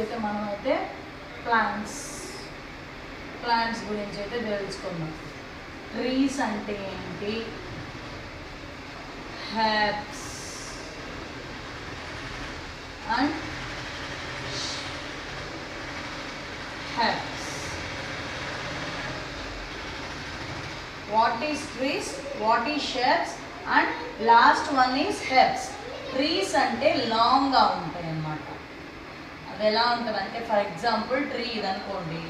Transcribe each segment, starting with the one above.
అయితే మనమైతే ప్లాంట్స్ గురించి అయితే తెలుసుకుందాం. ట్రీస్ అంటే ఏంటి, herbs and herbs. What is trees, what is shrubs and last one is herbs. Trees అంటే లాంగ్గా ఉంటాయి అన్నమాట. అది ఎలా ఉంటుంది అంటే ఫర్ ఎగ్జాంపుల్ ట్రీ ఇది అనుకోండి,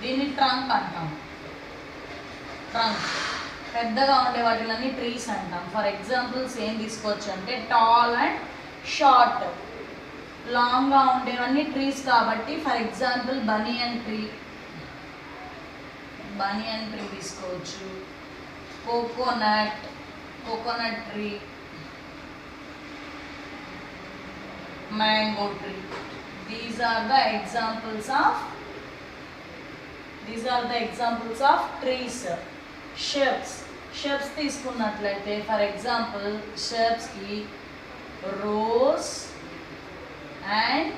దీన్ని ట్రంక్ అంటాం. ట్రంక్ పెద్దగా ఉండే వాటిలన్నీ ట్రీస్ అంటాం. ఫర్ ఎగ్జాంపుల్స్ ఏం తీసుకోవచ్చు అంటే టాల్ అండ్ షార్ట్. లాంగ్గా ఉండేవన్నీ ట్రీస్ కాబట్టి ఫర్ ఎగ్జాంపుల్ బనియన్ ట్రీ తీసుకోవచ్చు. Coconut tree, mango tree. These are the examples of trees. Shrubs తీసుకున్నట్లయితే ఫర్ ఎగ్జాంపుల్ షెర్బ్స్కి రోజ్ అండ్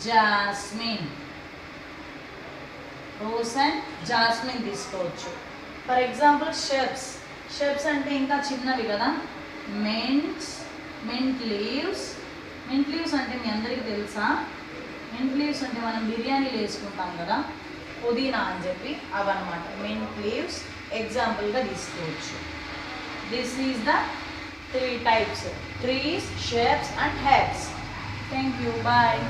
జాస్మిన్ తీసుకోవచ్చు. ఫర్ ఎగ్జాంపుల్ షెర్బ్స్ అంటే ఇంకా చిన్నవి కదా, మింట్ లీవ్స్ అంటే మీ అందరికీ తెలుసా? మింట్ లీవ్స్ అంటే మనం బిర్యానీలు వేసుకుంటాం కదా, పుదీనా అని చెప్పి అవన్నమాట. మింట్ లీవ్స్ ఎగ్జాంపుల్గా తీసుకోవచ్చు. This is the 3 types: trees, shrubs and herbs. Thank you. Bye.